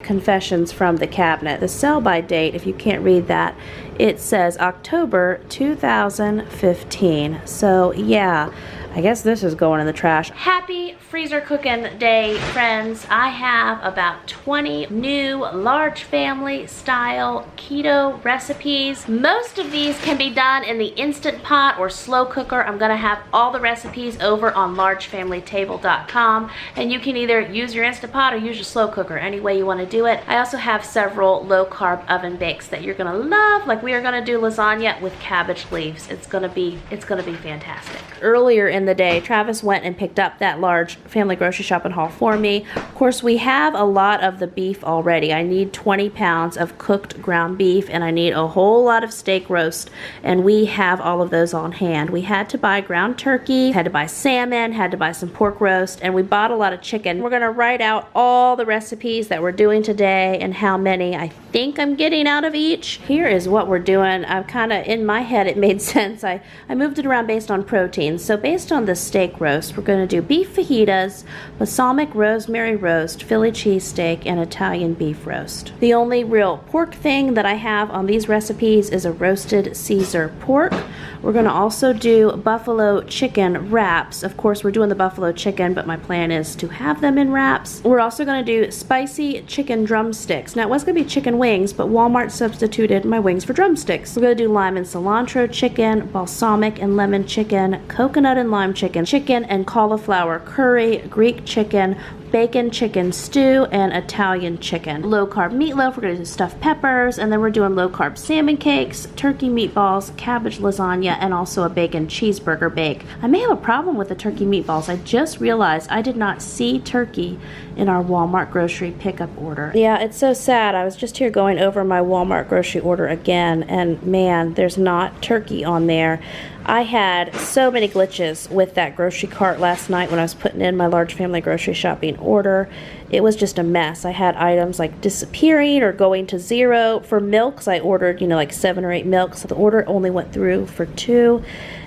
Confessions from the Cabinet. The sell-by date, if you can't read that, it says October 2015. So yeah, I guess this is going in the trash. Happy freezer cooking day, friends. I have about 20 new large family style keto recipes. Most of these can be done in the Instant Pot or slow cooker. I'm gonna have all the recipes over on largefamilytable.com, and you can either use your Instant Pot or use your slow cooker, any way you wanna do it. I also have several low carb oven bakes that you're gonna love. Like we are gonna do lasagna with cabbage leaves. It's gonna be fantastic. Earlier in the day, Travis went and picked up that large family grocery shopping haul for me. Of course, we have a lot of the beef already. I need 20 pounds of cooked ground beef, and I need a whole lot of steak roast, and we have all of those on hand. We had to buy ground turkey, had to buy salmon, had to buy some pork roast, and we bought a lot of chicken. We're gonna write out all the recipes that we're doing today and how many I think I'm getting out of each. Here is what we're doing. I'm kind of, in my head, it made sense. I moved it around based on protein. So based on the steak roast, we're going to do beef fajitas, balsamic rosemary roast, Philly cheesesteak, and Italian beef roast. The only real pork thing that I have on these recipes is a roasted Caesar pork. We're going to also do buffalo chicken wraps. Of course, we're doing the buffalo chicken, but my plan is to have them in wraps. We're also going to do spicy chicken drumsticks. Now, it was going to be chicken wings, but Walmart substituted my wings for drumsticks. We're going to do lime and cilantro chicken, balsamic and lemon chicken, coconut and lime chicken, chicken and cauliflower curry, Greek chicken, bacon chicken stew, and Italian chicken. Low carb meatloaf, we're going to do stuffed peppers, and then we're doing low carb salmon cakes, turkey meatballs, cabbage lasagna, and also a bacon cheeseburger bake. I may have a problem with the turkey meatballs. I just realized I did not see turkey in our Walmart grocery pickup order. Yeah, it's so sad. I was just here going over my Walmart grocery order again, and man, there's not turkey on there. I had so many glitches with that grocery cart last night when I was putting in my large family grocery shopping order. It was just a mess. I had items like disappearing or going to zero. For milks, I ordered, like 7 or 8 milks. The order only went through for 2.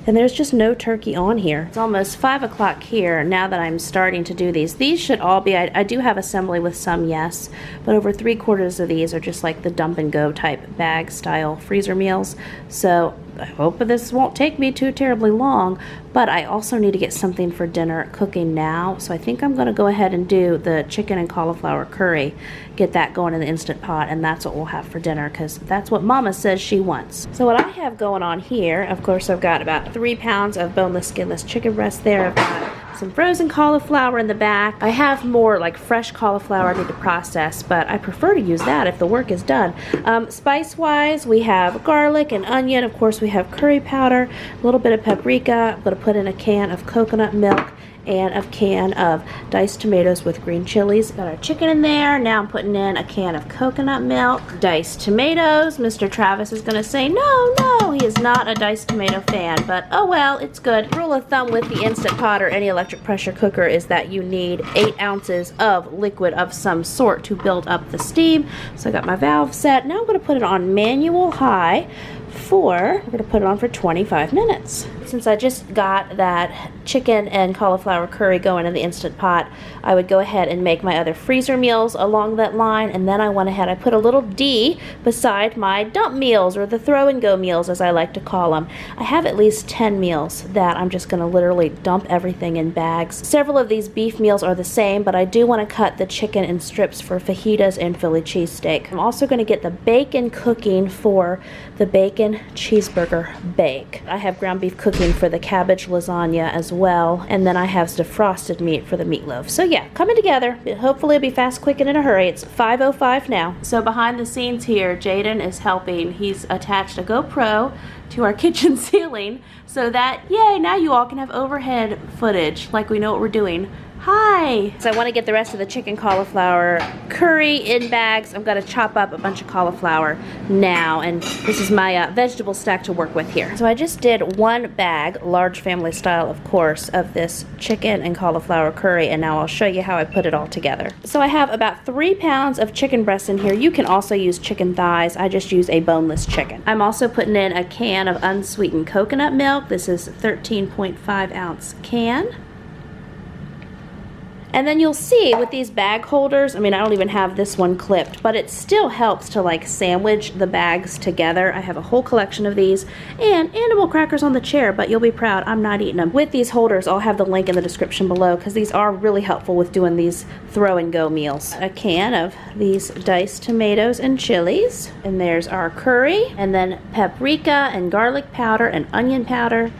And there's just no turkey on here. It's almost 5 o'clock here now that I'm starting to do these. These should all be, I do have assembly with some, yes, but over 3/4 of these are just like the dump and go type bag style freezer meals. So I hope this won't take me too terribly long, but I also need to get something for dinner cooking now. So I think I'm gonna go ahead and do the chicken and cauliflower curry, get that going in the Instant Pot, and that's what we'll have for dinner because that's what Mama says she wants. So what I have going on here, of course, I've got about 3 pounds of boneless, skinless chicken breast there. I've got some frozen cauliflower in the back. I have more like fresh cauliflower I need to process, but I prefer to use that if the work is done. Spice-wise, we have garlic and onion. Of course, we have curry powder, a little bit of paprika. I'm going to put in a can of coconut milk and a can of diced tomatoes with green chilies. Got our chicken in there. Now I'm putting in a can of coconut milk, diced tomatoes. Mr. Travis is gonna say, no, he is not a diced tomato fan, but oh well, it's good. Rule of thumb with the Instant Pot or any electric pressure cooker is that you need 8 ounces of liquid of some sort to build up the steam. So I got my valve set. Now I'm gonna put it on manual high we're going to put it on for 25 minutes. Since I just got that chicken and cauliflower curry going in the Instant Pot, I would go ahead and make my other freezer meals along that line, and then I went ahead, I put a little D beside my dump meals, or the throw and go meals as I like to call them. I have at least 10 meals that I'm just going to literally dump everything in bags. Several of these beef meals are the same, but I do want to cut the chicken in strips for fajitas and Philly cheesesteak. I'm also going to get the bacon cooking for the bacon cheeseburger bake. I have ground beef cooking for the cabbage lasagna as well, and then I have defrosted meat for the meatloaf. So yeah, coming together. Hopefully it'll be fast, quick, and in a hurry. It's 5:05 now. So behind the scenes here, Jaden is helping. He's attached a GoPro to our kitchen ceiling so that, yay, now you all can have overhead footage like we know what we're doing. Hi! So I want to get the rest of the chicken cauliflower curry in bags. I'm going to chop up a bunch of cauliflower now, and this is my vegetable stack to work with here. So I just did 1 bag, large family style of course, of this chicken and cauliflower curry, and now I'll show you how I put it all together. So I have about 3 pounds of chicken breasts in here. You can also use chicken thighs. I just use a boneless chicken. I'm also putting in a can of unsweetened coconut milk. This is a 13.5 ounce can. And then you'll see with these bag holders, I mean, I don't even have this one clipped, but it still helps to like sandwich the bags together. I have a whole collection of these and animal crackers on the chair, but you'll be proud I'm not eating them. With these holders, I'll have the link in the description below because these are really helpful with doing these throw and go meals. A can of these diced tomatoes and chilies, and there's our curry, and then paprika and garlic powder and onion powder.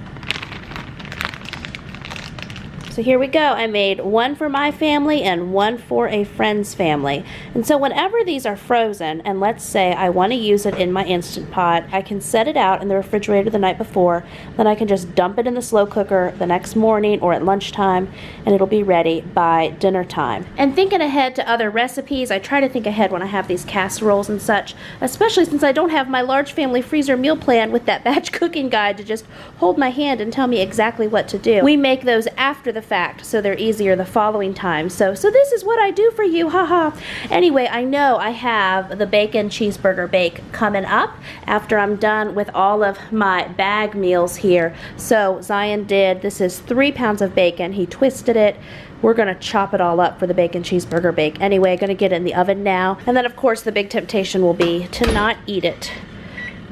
So here we go. I made one for my family and one for a friend's family. And so whenever these are frozen, and let's say I want to use it in my Instant Pot, I can set it out in the refrigerator the night before, then I can just dump it in the slow cooker the next morning or at lunchtime, and it'll be ready by dinner time. And thinking ahead to other recipes, I try to think ahead when I have these casseroles and such, especially since I don't have my large family freezer meal plan with that batch cooking guide to just hold my hand and tell me exactly what to do. We make those after the fact, so they're easier the following time. So this is what I do for you, haha. Anyway, I know I have the bacon cheeseburger bake coming up after I'm done with all of my bag meals here. So Zion did, this is 3 pounds of bacon. He twisted it. We're gonna chop it all up for the bacon cheeseburger bake. Anyway, gonna get it in the oven now. And then of course the big temptation will be to not eat it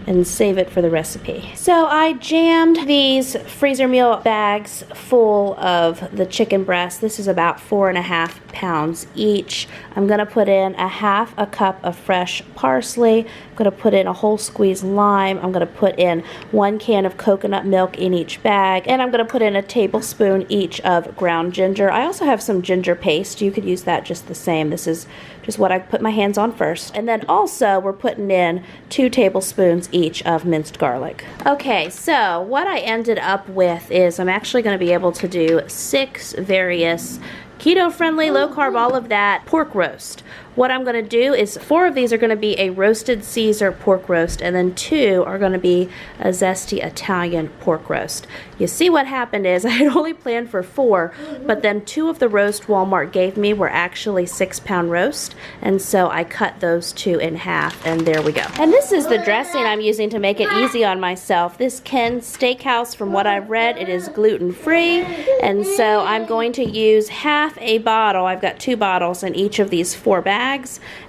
and save it for the recipe. So I jammed these freezer meal bags full of the chicken breast. This is about 4.5 pounds each. I'm gonna put in a half a cup of fresh parsley. I'm gonna put in a whole squeezed lime. I'm gonna put in 1 can of coconut milk in each bag, and I'm gonna put in a tablespoon each of ground ginger. I also have some ginger paste. You could use that just the same. This is just what I put my hands on first. And then also we're putting in 2 tablespoons each of minced garlic. Okay, so what I ended up with is I'm actually going to be able to do 6 various keto-friendly, low-carb, all of that, pork roast. What I'm going to do is 4 of these are going to be a roasted Caesar pork roast, and then 2 are going to be a zesty Italian pork roast. You see what happened is I had only planned for 4, but then 2 of the roast Walmart gave me were actually 6-pound roast, and so I cut those 2 in half, and there we go. And this is the dressing I'm using to make it easy on myself. This Ken's Steakhouse, from what I've read, it is gluten-free, and so I'm going to use half a bottle. I've got 2 bottles in each of these 4 bags,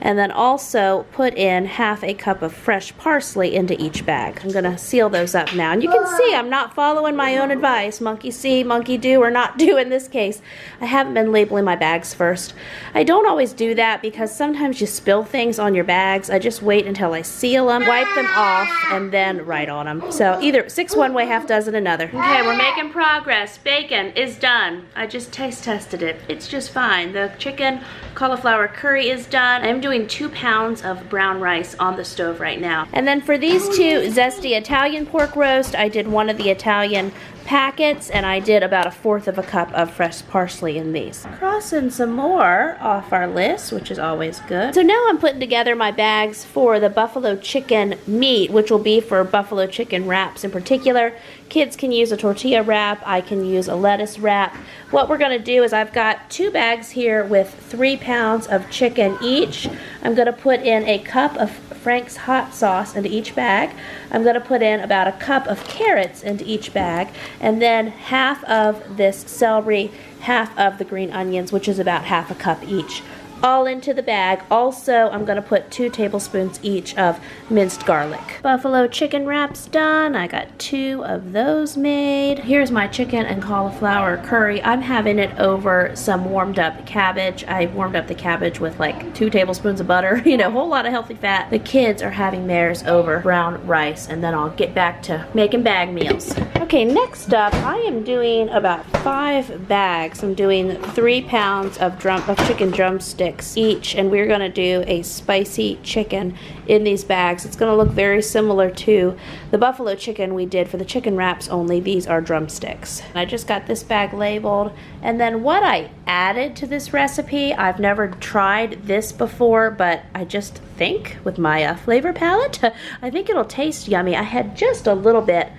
and then also put in half a cup of fresh parsley into each bag. I'm gonna seal those up now, and you can see I'm not following my own advice. Monkey see, monkey do, or not do in this case. I haven't been labeling my bags first. I don't always do that because sometimes you spill things on your bags. I just wait until I seal them, wipe them off, and then write on them. So either 6 one way, half dozen another. Okay, we're making progress. Bacon is done. I just taste tested it. It's just fine. The chicken cauliflower curry is done. I'm doing 2 pounds of brown rice on the stove right now. And then for these 2 zesty Italian pork roast, I did one of the Italian packets, and I did about 1/4 of a cup of fresh parsley in these. Crossing some more off our list, which is always good. So now I'm putting together my bags for the buffalo chicken meat, which will be for buffalo chicken wraps in particular. Kids can use a tortilla wrap. I can use a lettuce wrap. What we're gonna do is I've got 2 bags here with 3 pounds of chicken each. I'm gonna put in a cup of Frank's hot sauce into each bag. I'm gonna put in about a cup of carrots into each bag, and then half of this celery, half of the green onions, which is about half a cup each, all into the bag. Also, I'm gonna put 2 tablespoons each of minced garlic. Buffalo chicken wraps done. I got 2 of those made. Here's my chicken and cauliflower curry. I'm having it over some warmed up cabbage. I warmed up the cabbage with like 2 tablespoons of butter, you know, a whole lot of healthy fat. The kids are having theirs over brown rice, and then I'll get back to making bag meals. Okay, next up, I am doing about 5 bags. I'm doing 3 pounds of chicken drumsticks each, and we're going to do a spicy chicken in these bags. It's going to look very similar to the buffalo chicken we did for the chicken wraps, only these are drumsticks. I just got this bag labeled, and then what I added to this recipe, I've never tried this before, but I just think with my flavor palette, I think it'll taste yummy. I had just a little bit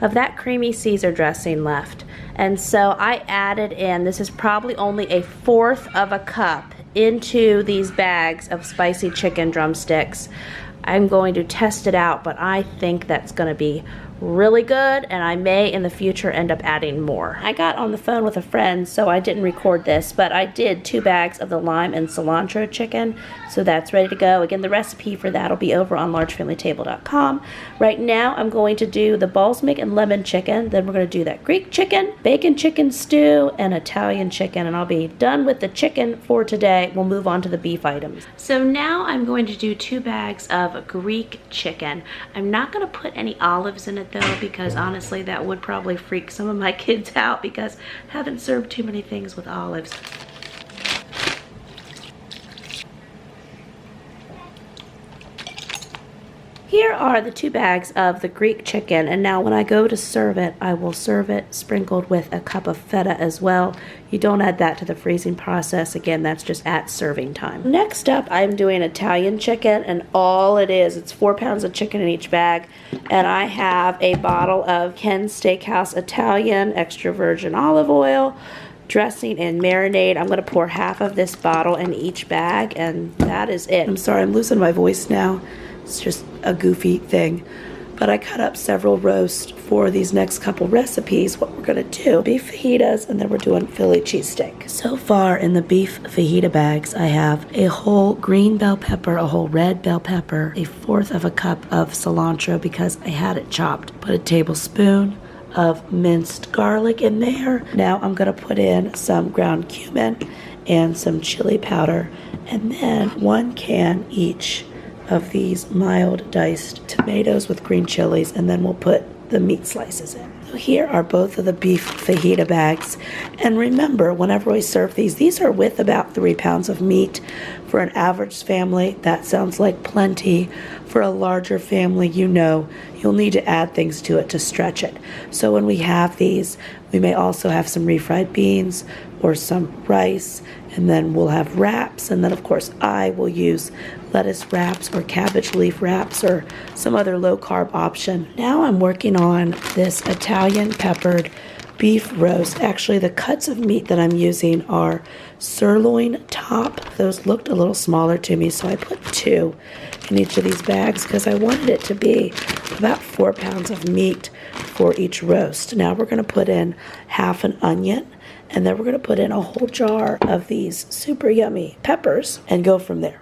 of that creamy Caesar dressing left, and so I added in, this is probably only 1/4 of a cup into these bags of spicy chicken drumsticks. I'm going to test it out, but I think that's going to be really good, and I may in the future end up adding more. I got on the phone with a friend, so I didn't record this, but I did 2 bags of the lime and cilantro chicken, so that's ready to go. Again, the recipe for that will be over on largefamilytable.com. Right now, I'm going to do the balsamic and lemon chicken, then we're going to do that Greek chicken, bacon chicken stew, and Italian chicken, and I'll be done with the chicken for today. We'll move on to the beef items. So now I'm going to do 2 bags of Greek chicken. I'm not going to put any olives in it though, because honestly that would probably freak some of my kids out because I haven't served too many things with olives. Here are the 2 bags of the Greek chicken, and now when I go to serve it, I will serve it sprinkled with a cup of feta as well. You don't add that to the freezing process. Again, that's just at serving time. Next up, I'm doing Italian chicken, and all it is, it's 4 pounds of chicken in each bag, and I have a bottle of Ken's Steakhouse Italian extra virgin olive oil, dressing and marinade. I'm going to pour half of this bottle in each bag, and that is it. I'm sorry, I'm losing my voice now. It's just a goofy thing. But I cut up several roasts for these next couple recipes. What we're going to do, beef fajitas, and then we're doing Philly cheesesteak. So far in the beef fajita bags, I have a whole green bell pepper, a whole red bell pepper, 1/4 of a cup of cilantro because I had it chopped. Put a tablespoon of minced garlic in there. Now I'm going to put in some ground cumin and some chili powder, and then 1 can each of these mild diced tomatoes with green chilies, and then we'll put the meat slices in. So here are both of the beef fajita bags, and remember, whenever we serve these are with about 3 pounds of meat. For an average family, that sounds like plenty. For a larger family, you'll need to add things to it to stretch it. So when we have these, we may also have some refried beans or some rice, and then we'll have wraps, and then of course I will use lettuce wraps or cabbage leaf wraps or some other low-carb option. Now I'm working on this Italian peppered beef roast. Actually, the cuts of meat that I'm using are sirloin top. Those looked a little smaller to me, so I put 2 in each of these bags because I wanted it to be about 4 pounds of meat for each roast. Now we're going to put in half an onion, and then we're going to put in a whole jar of these super yummy peppers and go from there.